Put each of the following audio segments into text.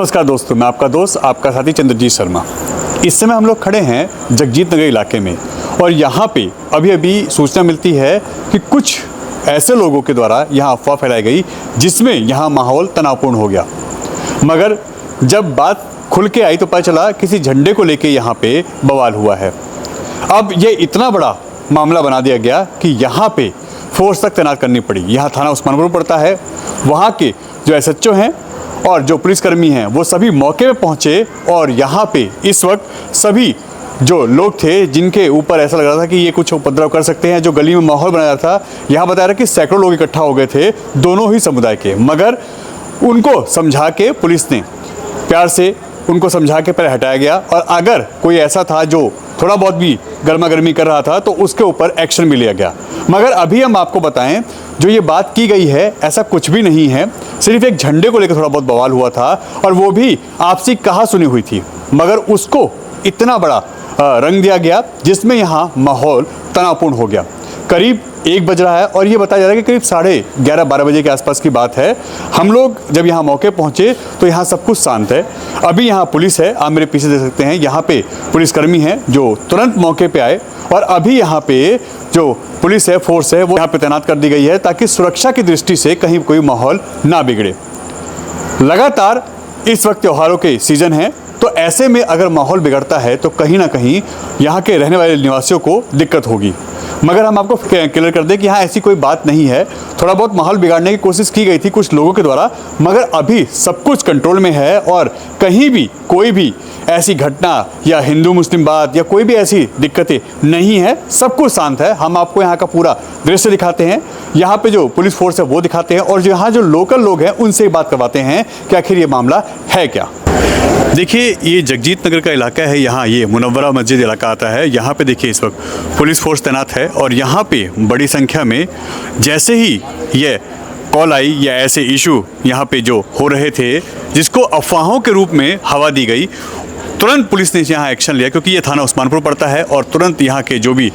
नमस्कार दोस्तों, मैं आपका दोस्त आपका साथी चंद्रजीत शर्मा। इस समय हम लोग खड़े हैं जगजीत नगर इलाके में और यहाँ पे अभी अभी सूचना मिलती है कि कुछ ऐसे लोगों के द्वारा यहाँ अफवाह फैलाई गई जिसमें यहाँ माहौल तनावपूर्ण हो गया। मगर जब बात खुल के आई तो पता चला किसी झंडे को लेके यहाँ पे बवाल हुआ है। अब ये इतना बड़ा मामला बना दिया गया कि यहाँ पे फोर्स तक तैनात करनी पड़ी। यहाँ थाना उस्मानपुर पड़ता है। वहाँ के जो एसएचओ हैं और जो पुलिसकर्मी हैं वो सभी मौके पे पहुँचे और यहाँ पे इस वक्त सभी जो लोग थे जिनके ऊपर ऐसा लग रहा था कि ये कुछ उपद्रव कर सकते हैं, जो गली में माहौल बनाया था, यहाँ बताया रहा कि सैकड़ों लोग इकट्ठा हो गए थे दोनों ही समुदाय के। मगर उनको समझा के पुलिस ने प्यार से उनको समझा के पहले हटाया गया और अगर कोई ऐसा था जो थोड़ा बहुत भी गर्मा गर्मी कर रहा था तो उसके ऊपर एक्शन भी लिया गया। मगर अभी हम आपको बताएं, जो ये बात की गई है ऐसा कुछ भी नहीं है। सिर्फ एक झंडे को लेकर थोड़ा बहुत बवाल हुआ था और वो भी आपसी कहा सुनी हुई थी, मगर उसको इतना बड़ा रंग दिया गया जिसमें यहाँ माहौल तनावपूर्ण हो गया। करीब 1 बज रहा है और ये बताया जा रहा है कि करीब 11:30-12 बजे के आसपास की बात है। हम लोग जब यहाँ मौके पहुँचे तो यहाँ सब कुछ शांत है। अभी यहाँ पुलिस है, आप मेरे पीछे देख सकते हैं। यहाँ पे पुलिसकर्मी हैं जो तुरंत मौके पे आए और अभी यहाँ पे जो पुलिस है, फोर्स है, वो यहाँ पे तैनात कर दी गई है ताकि सुरक्षा की दृष्टि से कहीं कोई माहौल ना बिगड़े। लगातार इस वक्त त्योहारों के सीजन है तो ऐसे में अगर माहौल बिगड़ता है तो कहीं ना कहीं यहाँ के रहने वाले निवासियों को दिक्कत होगी। मगर हम आपको क्लियर कर दें कि यहाँ ऐसी कोई बात नहीं है। थोड़ा बहुत माहौल बिगाड़ने की कोशिश की गई थी कुछ लोगों के द्वारा, मगर अभी सब कुछ कंट्रोल में है और कहीं भी कोई भी ऐसी घटना या हिंदू मुस्लिम बात या कोई भी ऐसी दिक्कतें नहीं है। सब कुछ शांत है। हम आपको यहाँ का पूरा दृश्य दिखाते हैं, यहाँ पे जो पुलिस फोर्स है वो दिखाते हैं और जो यहाँ जो लोकल लोग हैं उनसे बात करवाते हैं कि आखिर ये मामला है क्या। देखिए, ये जगजीत नगर का इलाका है। यहाँ ये मुनव्वरा मस्जिद इलाका आता है। यहाँ पे देखिए इस वक्त पुलिस फोर्स तैनात है और यहाँ पे बड़ी संख्या में जैसे ही ये कॉल आई या ऐसे इशू यहाँ पे जो हो रहे थे जिसको अफवाहों के रूप में हवा दी गई, तुरंत पुलिस ने यहाँ एक्शन लिया क्योंकि ये थाना उस्मानपुर पड़ता है और तुरंत यहाँ के जो भी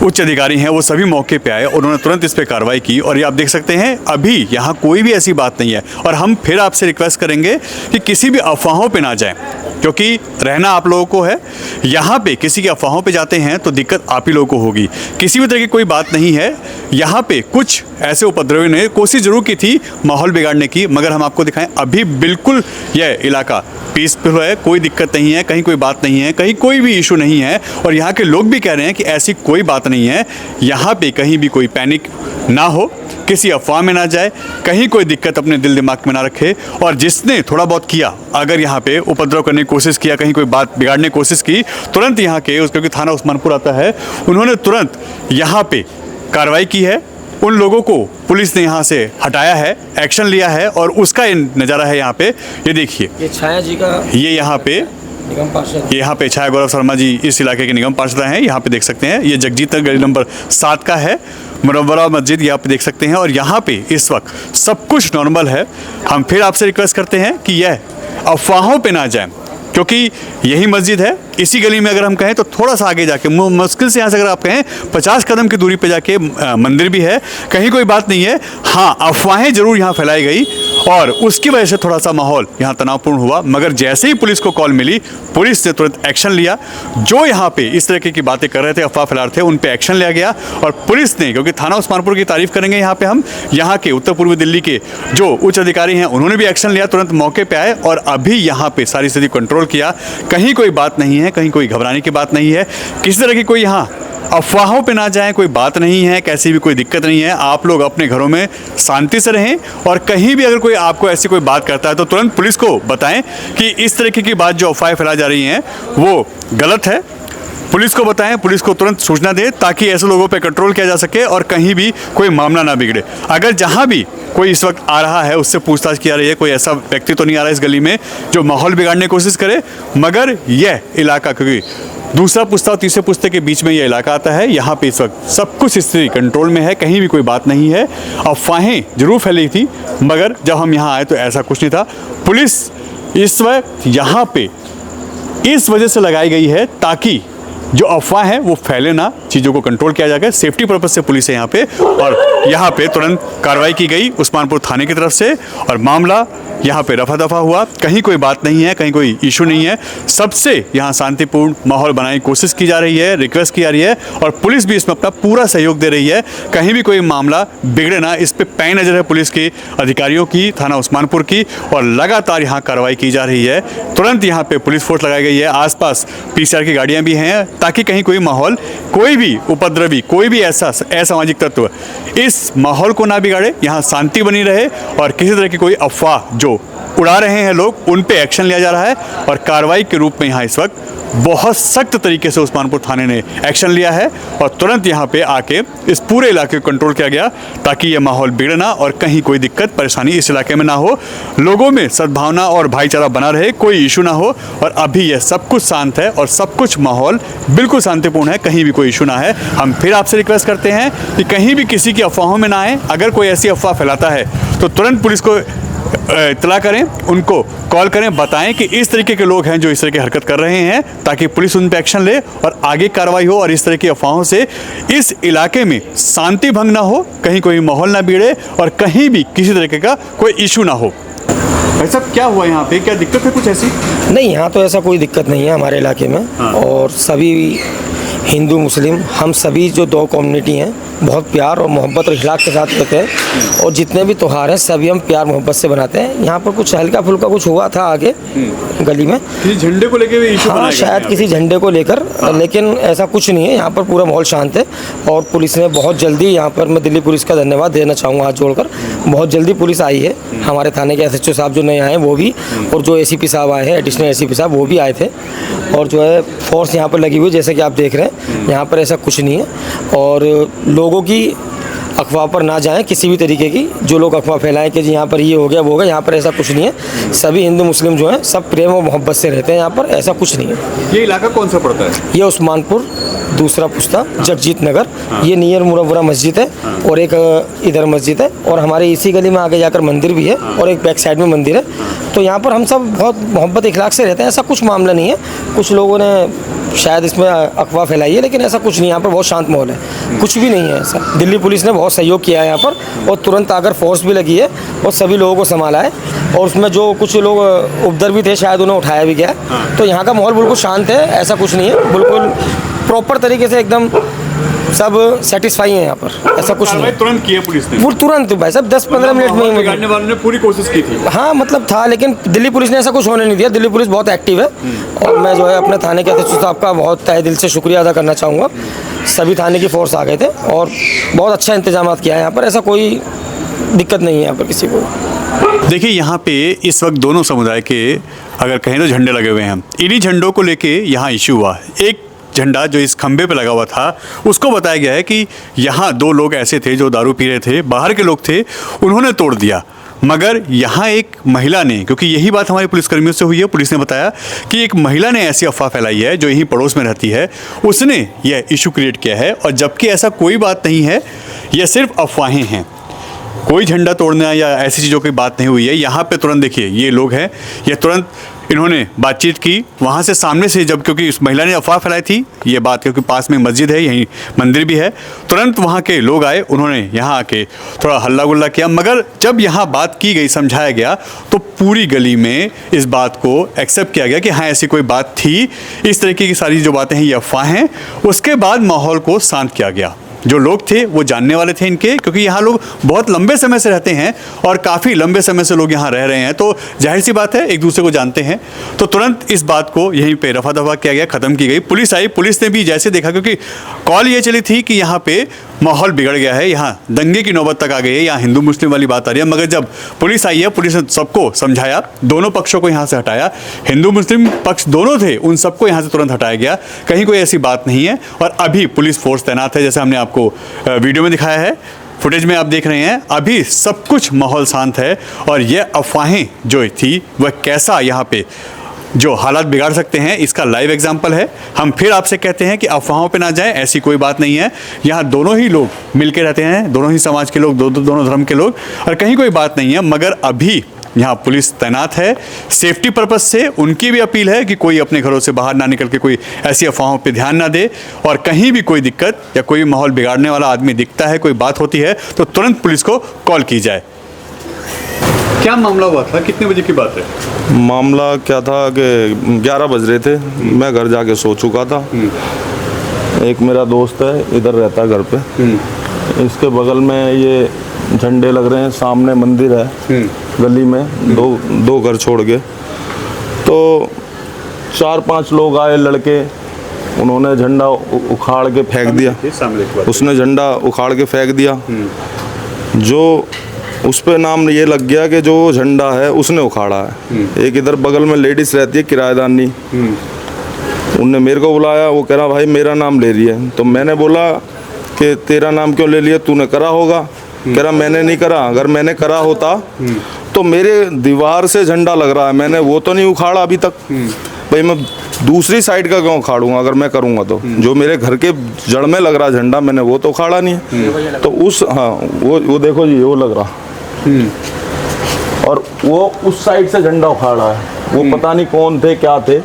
उच्च अधिकारी हैं वो सभी मौके पे आए और उन्होंने तुरंत इस पे कार्रवाई की। और ये आप देख सकते हैं अभी यहाँ कोई भी ऐसी बात नहीं है। और हम फिर आपसे रिक्वेस्ट करेंगे कि किसी भी अफवाहों पे ना जाएं क्योंकि रहना आप लोगों को है। यहाँ पे किसी की अफवाहों पे जाते हैं तो दिक्कत आप ही लोगों को होगी। किसी भी तरह की कोई बात नहीं है। यहाँ पे कुछ ऐसे उपद्रवियों ने कोशिश जरूर की थी माहौल बिगाड़ने की, मगर हम आपको दिखाएं अभी बिल्कुल यह इलाका पीसफुल है, कोई दिक्कत नहीं है, कहीं कोई बात नहीं है, कहीं कोई भी इशू नहीं है। और यहाँ के लोग भी कह रहे हैं कि ऐसी कोई बात नहीं है। यहाँ पे कहीं भी कोई पैनिक ना हो, किसी अफवाह में ना जाए, कहीं कोई दिक्कत अपने दिल दिमाग में ना रखे। और जिसने थोड़ा बहुत किया, अगर यहाँ पे उपद्रव करने की कोशिश किया, कहीं कोई बात बिगाड़ने की कोशिश की, तुरंत यहाँ के क्योंकि थाना उस्मानपुर आता है, उन्होंने तुरंत यहाँ पे कार्रवाई की है। उन लोगों को पुलिस ने यहाँ से हटाया है, एक्शन लिया है और उसका ये नज़ारा है यहाँ पे। ये देखिए, ये छाया जी का, ये यहाँ पे निगम पार्षद, यहाँ पे छाया गौरव शर्मा जी इस इलाके के निगम पार्षद हैं। यहाँ पे देख सकते हैं ये जगजीत नगर गली नंबर 7 का है मुनव्वरा मस्जिद, यहाँ पे देख सकते हैं। और यहाँ पे इस वक्त सब कुछ नॉर्मल है। हम फिर आपसे रिक्वेस्ट करते हैं कि यह अफवाहों पे ना जाएं क्योंकि यही मस्जिद है। इसी गली में अगर हम कहें तो थोड़ा सा आगे जाके, मुश्किल से यहाँ से अगर आप कहें 50 कदम की दूरी पे जाके मंदिर भी है। कहीं कोई बात नहीं है। हाँ, अफवाहें जरूर यहाँ फैलाई गई और उसकी वजह से थोड़ा सा माहौल यहाँ तनावपूर्ण हुआ। मगर जैसे ही पुलिस को कॉल मिली, पुलिस ने तुरंत एक्शन लिया। जो यहाँ पे इस तरीके की बातें कर रहे थे, अफवाह फैला रहे थे, उन पे एक्शन लिया गया। और पुलिस ने, क्योंकि थाना उस्मानपुर की तारीफ करेंगे यहाँ पे हम, यहाँ के उत्तर पूर्वी दिल्ली के जो उच्च अधिकारी हैं उन्होंने भी एक्शन लिया, तुरंत मौके पर आए और अभी यहाँ पे सारी स्थिति कंट्रोल किया। कहीं कोई बात नहीं है, कहीं कोई घबराने की बात नहीं है। किसी तरह की कोई यहाँ अफवाहों पे ना जाएं, कोई बात नहीं है, कैसी भी कोई दिक्कत नहीं है। आप लोग अपने घरों में शांति से रहें और कहीं भी अगर कोई आपको ऐसी कोई बात करता है तो तुरंत पुलिस को बताएं कि इस तरीके की बात जो अफवाहें फैलाई जा रही हैं वो गलत है। पुलिस को बताएं, पुलिस को तुरंत सूचना दें ताकि ऐसे लोगों पे कंट्रोल किया जा सके और कहीं भी कोई मामला ना बिगड़े। अगर जहां भी कोई इस वक्त आ रहा है उससे पूछताछ की जा रही है, कोई ऐसा व्यक्ति तो नहीं आ रहा है इस गली में जो माहौल बिगाड़ने की कोशिश करे। मगर यह इलाका, क्योंकि दूसरा पुस्ता और तीसरे पुस्ते के बीच में यह इलाका आता है, यहाँ पे इस वक्त सब कुछ स्थिति कंट्रोल में है, कहीं भी कोई बात नहीं है। अफवाहें जरूर फैली थी मगर जब हम यहाँ आए तो ऐसा कुछ नहीं था। पुलिस इस वक्त यहाँ पे इस वजह से लगाई गई है ताकि जो अफवाह है वो फैले ना, चीज़ों को कंट्रोल किया जाएगा। सेफ्टी पर्पज से पुलिस है यहाँ पे और यहाँ पे तुरंत कार्रवाई की गई उस्मानपुर थाने की तरफ से और मामला यहाँ पे रफा दफा हुआ, कहीं कोई बात नहीं है, कहीं कोई इशू नहीं है। सबसे यहाँ शांतिपूर्ण माहौल बनाने की कोशिश की जा रही है, रिक्वेस्ट की जा रही है और पुलिस भी इसमें अपना पूरा सहयोग दे रही है। कहीं भी कोई मामला बिगड़े ना, इस पे पैनी नज़र है पुलिस के अधिकारियों की, थाना उस्मानपुर की, और लगातार यहाँ कार्रवाई की जा रही है। तुरंत यहाँ पे पुलिस फोर्स लगाई गई है, आसपास पीसीआर की गाड़ियाँ भी हैं, ताकि कहीं कोई माहौल, कोई भी उपद्रवी, कोई भी ऐसा असामाजिक तत्व इस माहौल को ना बिगाड़े, यहाँ शांति बनी रहे और किसी तरह की कोई अफवाह जो उड़ा रहे हैं लोग, उन पे एक्शन लिया जा रहा है। और कार्रवाई के रूप में यहाँ इस वक्त बहुत सख्त तरीके से उस्मानपुर थाने ने एक्शन लिया है और तुरंत यहाँ पे आके इस पूरे इलाके को कंट्रोल किया गया, ताकि ये माहौल बिगड़े ना और कहीं कोई दिक्कत परेशानी इस इलाके में ना हो, लोगों में सद्भावना और भाईचारा बना रहे, कोई इशू ना हो। और अभी यह सब कुछ शांत है और सब कुछ माहौल बिल्कुल शांतिपूर्ण है, कहीं भी कोई इशू ना है। हम फिर आपसे रिक्वेस्ट करते हैं कि कहीं भी किसी की अफवाहों में ना आए। अगर कोई ऐसी अफवाह फैलाता है तो तुरंत पुलिस को इत्तला करें, उनको कॉल करें, बताएं कि इस तरीके के लोग हैं जो इस तरह की हरकत कर रहे हैं, ताकि पुलिस उन पर एक्शन ले और आगे कार्रवाई हो और इस तरह की अफवाहों से इस इलाके में शांति भंग ना हो, कहीं कोई माहौल ना बिगड़े और कहीं भी किसी तरीके का कोई इशू ना हो। भाई साहब, क्या हुआ यहाँ पे, क्या दिक्कत है कुछ ऐसी? नहीं, यहाँ तो ऐसा कोई दिक्कत नहीं है हमारे इलाके में। और सभी हिंदू मुस्लिम, हम सभी जो दो कम्युनिटी हैं, बहुत प्यार और मोहब्बत और इखलाक के साथ रहते हैं और जितने भी त्यौहार हैं सभी हम प्यार मोहब्बत से बनाते हैं। यहाँ पर कुछ हल्का फुल्का कुछ हुआ था आगे गली में, किसी झंडे को लेकर भी इशू हाँ शायद किसी झंडे को लेकर, लेकिन ऐसा कुछ नहीं है। यहाँ पर पूरा माहौल शांत है और पुलिस ने बहुत जल्दी, यहाँ पर मैं दिल्ली पुलिस का धन्यवाद देना चाहूँगा हाथ जोड़कर, बहुत जल्दी पुलिस आई है। हमारे थाने के SHO साहब जो नए आए हैं वो भी, और जो ACP साहब आए हैं, एडिशनल ACP साहब, वो भी आए थे। और जो है फोर्स यहाँ पर लगी हुई है, जैसे कि आप देख रहे हैं, यहाँ पर ऐसा कुछ नहीं है। और लोगों की अफवाह पर ना जाएं किसी भी तरीके की, जो लोग अफवाह फैलाएं कि जी यहाँ पर ये हो गया वो हो गया, यहाँ पर ऐसा कुछ नहीं है। सभी हिंदू मुस्लिम जो हैं सब प्रेम और मोहब्बत से रहते हैं, यहाँ पर ऐसा कुछ नहीं है। ये इलाका कौन सा पड़ता है? ये उस्मानपुर दूसरा पुश्ता, जगजीत नगर, ये नियर मुनव्वरा मस्जिद है और एक इधर मस्जिद है और हमारे इसी गली में आगे जाकर मंदिर भी है और एक बैक साइड में मंदिर है। तो यहाँ पर हम सब बहुत मोहब्बत इखलाक से रहते हैं, ऐसा कुछ मामला नहीं है। कुछ लोगों ने शायद इसमें अफवाह फैलाई है, लेकिन ऐसा कुछ नहीं, यहाँ पर बहुत शांत माहौल है, कुछ भी नहीं है ऐसा। दिल्ली पुलिस ने बहुत सहयोग किया है यहाँ पर और तुरंत आकर फोर्स भी लगी है और सभी लोगों को संभाला है और उसमें जो कुछ लोग उपद्रवी थे शायद उन्हें उठाया भी गया। तो यहाँ का माहौल बिल्कुल शांत है, ऐसा कुछ नहीं है, बिल्कुल प्रॉपर तरीके से एकदम सब सेटिस्फाई है यहाँ पर, ऐसा कुछ नहीं। तुरंत किया पुलिस ने? वो तुरंत भाई साहब 10-15 मिनट में ही बिगाड़ने वालों ने पूरी कोशिश की थी। हाँ मतलब था, लेकिन दिल्ली पुलिस ने ऐसा कुछ होने नहीं दिया। दिल्ली पुलिस बहुत एक्टिव है और मैं जो है अपने थाने के SHO साहब का बहुत तहे दिल से शुक्रिया अदा करना चाहूँगा। सभी थाने की फोर्स आ गए थे और बहुत अच्छा इंतजाम किया है यहाँ पर, ऐसा कोई दिक्कत नहीं है यहाँ पर किसी को। देखिए, यहाँ पे इस वक्त दोनों समुदाय के अगर कहें तो झंडे लगे हुए हैं। इन्हीं झंडों को लेके यहाँ इशू हुआ। एक झंडा जो इस खंबे पे लगा हुआ था, उसको बताया गया है कि यहाँ 2 लोग ऐसे थे जो दारू पी रहे थे, बाहर के लोग थे, उन्होंने तोड़ दिया। मगर यहाँ एक महिला ने, क्योंकि यही बात हमारे पुलिसकर्मियों से हुई है, पुलिस ने बताया कि एक महिला ने ऐसी अफवाह फैलाई है जो यहीं पड़ोस में रहती है, उसने यह इशू क्रिएट किया है। और जबकि ऐसा कोई बात नहीं है, यह सिर्फ अफवाहें हैं, कोई झंडा तोड़ना या ऐसी चीज़ों की बात नहीं हुई है। यहाँ पे तुरंत देखिए ये लोग हैं, ये तुरंत इन्होंने बातचीत की वहाँ से सामने से, जब क्योंकि उस महिला ने अफवाह फैलाई थी ये बात, क्योंकि पास में मस्जिद है, यहीं मंदिर भी है, तुरंत वहाँ के लोग आए, उन्होंने यहाँ आके थोड़ा हल्ला गुल्ला किया। मगर जब यहाँ बात की गई, समझाया गया, तो पूरी गली में इस बात को एक्सेप्ट किया गया कि हाँ ऐसी कोई बात थी, इस तरीके की सारी जो बातें हैं ये अफवाह हैं। उसके बाद माहौल को शांत किया गया। जो लोग थे वो जानने वाले थे इनके, क्योंकि यहाँ लोग बहुत लंबे समय से रहते हैं और काफ़ी लंबे समय से लोग यहाँ रह रहे हैं, तो जाहिर सी बात है एक दूसरे को जानते हैं। तो तुरंत इस बात को यहीं पे रफा दफा किया गया, ख़त्म की गई। पुलिस आई, पुलिस ने भी जैसे देखा, क्योंकि कॉल ये चली थी कि यहाँ पे माहौल बिगड़ गया है, यहाँ दंगे की नौबत तक आ गई है, यहाँ हिंदू मुस्लिम वाली बात आ रही है। मगर जब पुलिस आई है, पुलिस ने सबको समझाया, दोनों पक्षों को यहाँ से हटाया, हिंदू मुस्लिम पक्ष दोनों थे, उन सबको यहाँ से तुरंत हटाया गया। कहीं कोई ऐसी बात नहीं है और अभी पुलिस फोर्स तैनात है, जैसे हमने आपको वीडियो में दिखाया है, फुटेज में आप देख रहे हैं। अभी सब कुछ माहौल शांत है और ये अफवाहें जो थी वह कैसा यहाँ पे जो हालात बिगाड़ सकते हैं, इसका लाइव एग्जाम्पल है। हम फिर आपसे कहते हैं कि अफवाहों पे ना जाएं, ऐसी कोई बात नहीं है। यहाँ दोनों ही लोग मिलके रहते हैं, दोनों ही समाज के लोग, दोनों धर्म के लोग, और कहीं कोई बात नहीं है। मगर अभी यहाँ पुलिस तैनात है सेफ्टी पर्पस से। उनकी भी अपील है कि कोई अपने घरों से बाहर ना निकल के कोई ऐसी अफवाहों पे ध्यान ना दे, और कहीं भी कोई दिक्कत या कोई माहौल बिगाड़ने वाला आदमी दिखता है, कोई बात होती है, तो तुरंत पुलिस को कॉल की जाए। क्या मामला हुआ था, कितने बजे की बात है? मामला क्या था कि 11 बज रहे थे, मैं घर जाके सो चुका था। एक मेरा दोस्त है, इधर रहता है घर पे, इसके बगल में ये झंडे लग रहे हैं, सामने मंदिर है गली में, दो घर छोड़ के। तो 4-5 लोग आए लड़के, उन्होंने झंडा उखाड़ के फेंक दिया। उसने झंडा उखाड़ के फेंक दिया, जो उस पे नाम ये लग गया कि जो झंडा है उसने उखाड़ा है। एक इधर बगल में लेडीज रहती है किराएदारनी, उनने मेरे को बुलाया, वो कह रहा भाई मेरा नाम ले रही है। तो मैंने बोला कि तेरा नाम क्यों ले लिया, तूने करा होगा। कह रहा मैंने नहीं करा, अगर मैंने करा होता तो मेरे दीवार से झंडा लग रहा है, मैंने वो तो नहीं उखाड़ा अभी तक। भाई मैं दूसरी साइड का क्यों उखाड़ूंगा अगर मैं करूंगा तो? जो मेरे घर के जड़ में लग रहा झंडा, मैंने वो तो उखाड़ा नहीं है। तो उस वो देखो जी, वो लग रहा और वो उस साइड से झंडा उखाड़ा है। वो पता नहीं कौन थे क्या थे,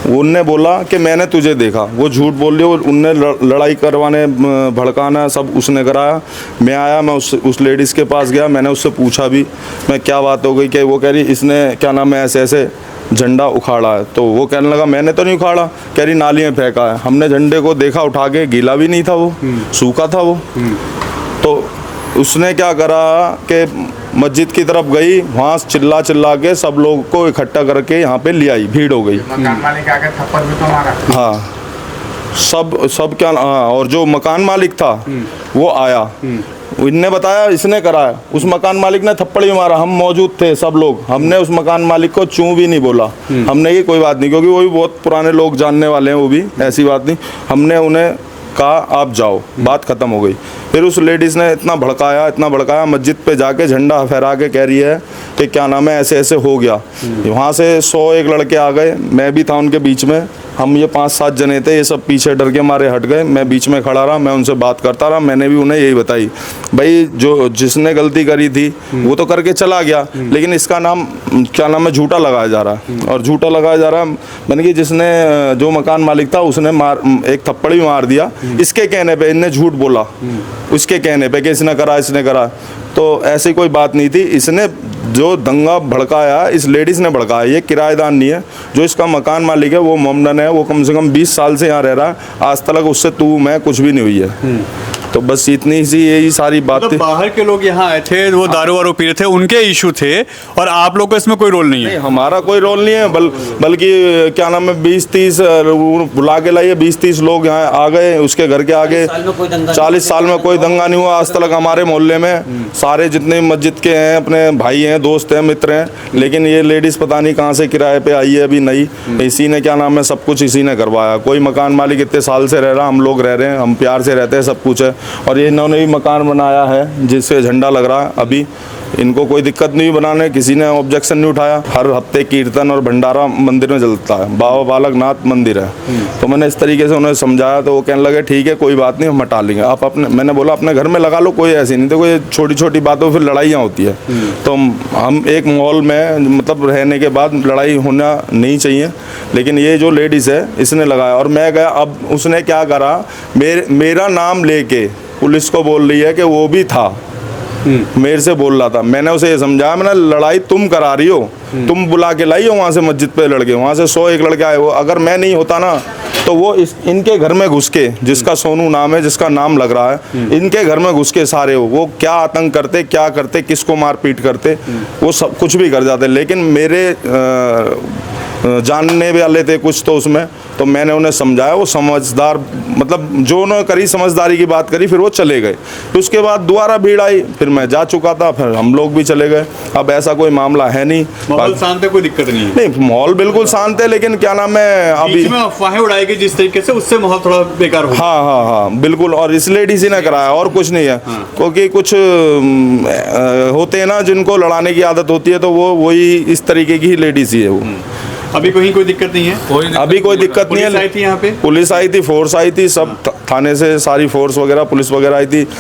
उनने बोला कि मैंने तुझे देखा। वो झूठ बोल रही है, उनने लड़ाई करवाने भड़काना सब उसने कराया। मैं आया, मैं उस लेडीज़ के पास गया, मैंने उससे पूछा भी मैं क्या बात हो गई, कि वो कह रही इसने क्या नाम है ऐसे ऐसे झंडा उखाड़ा है। तो वो कहने लगा मैंने तो नहीं उखाड़ा, कह रही नाली में फेंका है। हमने झंडे को देखा उठा के, गीला भी नहीं था वो, सूखा था वो। तो उसने क्या करा कि मस्जिद की तरफ गई, वहाँ चिल्ला के सब लोगों को इकट्ठा करके यहाँ पे ले आई, भीड़ हो गई। मकान मालिक आके थप्पड़ भी तो मारा। हाँ, सब क्या, हाँ, और जो मकान मालिक था वो आया, इनने बताया इसने कराया। उस मकान मालिक ने थप्पड़ भी मारा, हम मौजूद थे सब लोग। हमने उस मकान मालिक को चूं भी नहीं बोला, हमने ये कोई बात नहीं, क्योंकि वो भी बहुत पुराने लोग जानने वाले हैं, वो भी ऐसी बात नहीं। हमने उन्हें कहा आप जाओ, बात खत्म हो गई। फिर उस लेडीज़ ने इतना भड़काया, मस्जिद पे जाके झंडा फहरा के कह रही है कि क्या नाम है ऐसे ऐसे हो गया। वहाँ से 101 लड़के आ गए, मैं भी था उनके बीच में। हम ये 5-7 जने थे, ये सब पीछे डर के मारे हट गए। मैं बीच में खड़ा रहा, मैं उनसे बात करता रहा। मैंने भी उन्हें यही बताई, भाई जो जिसने गलती करी थी वो तो करके चला गया, लेकिन इसका नाम क्या नाम है झूठा लगाया जा रहा है, और झूठा लगाया जा रहा है। मैंने कि जिसने जो मकान मालिक था उसने एक थप्पड़ भी मार दिया, इसके कहने पे इनने झूठ बोला, उसके कहने पे कि इसने करा। तो ऐसी कोई बात नहीं थी। इसने जो दंगा भड़काया, इस लेडीज़ ने भड़काया। ये किराएदार नहीं है, जो इसका मकान मालिक है वो मोमडन है, वो कम से कम 20 साल से यहाँ रह रहा है। आज तक उससे तू मैं कुछ भी नहीं हुई है। तो बस इतनी सी यही सारी बात थी। बाहर के लोग यहाँ आए थे, वो दारू वारू पी रहे थे, उनके इशू थे, और आप लोग का इसमें कोई रोल नहीं है? हमारा कोई रोल नहीं है, बल्कि क्या नाम है 20-30 बुला के लाइए, 20-30 लोग यहाँ आ गए उसके घर के आगे। 40 साल में कोई दंगा नहीं हुआ आज तक हमारे मोहल्ले में। सारे जितने मस्जिद के हैं अपने भाई हैं, दोस्त हैं, मित्र हैं, लेकिन ये लेडीज़ पता नहीं कहाँ से किराए पे आई है अभी नई। इसी ने क्या नाम है सब कुछ इसी ने करवाया। कोई मकान मालिक इतने साल से रह रहा, हम लोग रह रहे हैं, हम प्यार से रहते हैं, सब कुछ है। और ये इन्होंने भी मकान बनाया है जिससे झंडा लग रहा है अभी। इनको कोई दिक्कत नहीं बनाने, किसी ने ऑब्जेक्शन नहीं उठाया। हर हफ्ते कीर्तन और भंडारा मंदिर में चलता है, बाबा बालकनाथ मंदिर है। तो मैंने इस तरीके से उन्हें समझाया, तो वो कहने लगे ठीक है कोई बात नहीं, हम हटा लेंगे। आप अपने, मैंने बोला अपने घर में लगा लो, कोई ऐसी नहीं। देखो ये छोटी छोटी बातों फिर लड़ाइयाँ होती है। तो हम एक माहौल में मतलब रहने के बाद लड़ाई होना नहीं चाहिए, लेकिन ये जो लेडीज़ है इसने लगाया और मैं गया। अब उसने क्या करा, मेरा नाम लेके पुलिस को बोल रही है कि वो भी था, मेरे से बोल रहा था। मैंने उसे ये समझाया, मैंने लड़ाई तुम करा रही हो, तुम बुला के लाई हो वहाँ से मस्जिद पे लड़के, वहाँ से 101 लड़के आए हो। अगर मैं नहीं होता ना तो वो इनके घर में घुस के, जिसका सोनू नाम है, जिसका नाम लग रहा है, इनके घर में घुस के सारे वो क्या आतंक करते, क्या करते, किसको मारपीट करते, वो सब कुछ भी कर जाते। लेकिन मेरे जानने वाले थे कुछ तो उसमें, तो मैंने उन्हें समझाया। वो समझदार, मतलब जो उन्होंने करी समझदारी की बात करी, फिर वो चले गए। फिर उसके बाद दोबारा भीड़ आई, फिर मैं जा चुका था, फिर हम लोग भी चले गए। अब ऐसा कोई मामला है नहीं, माहौल शांत है, कोई दिक्कत नहीं है? नहीं, माहौल बिल्कुल शांत है, लेकिन क्या नाम है अभी में अफवाहें उड़ाई गई जिस तरीके से, उससे माहौल थोड़ा बेकार हो। हाँ बिल्कुल। और इस लेडीज ने कराया और कुछ नहीं है। क्योंकि कुछ होते हैं ना जिनको लड़ाने की आदत होती है, तो वो वही इस तरीके की ही लेडीज ही है वो। अभी कोई दिक्कत नहीं है? अभी कोई दिक्कत नहीं है। पुलिस आई थी यहाँ पे? पुलिस आई थी, फोर्स आई थी, सब थाने से सारी फोर्स वगैरह पुलिस वगैरह आई थी।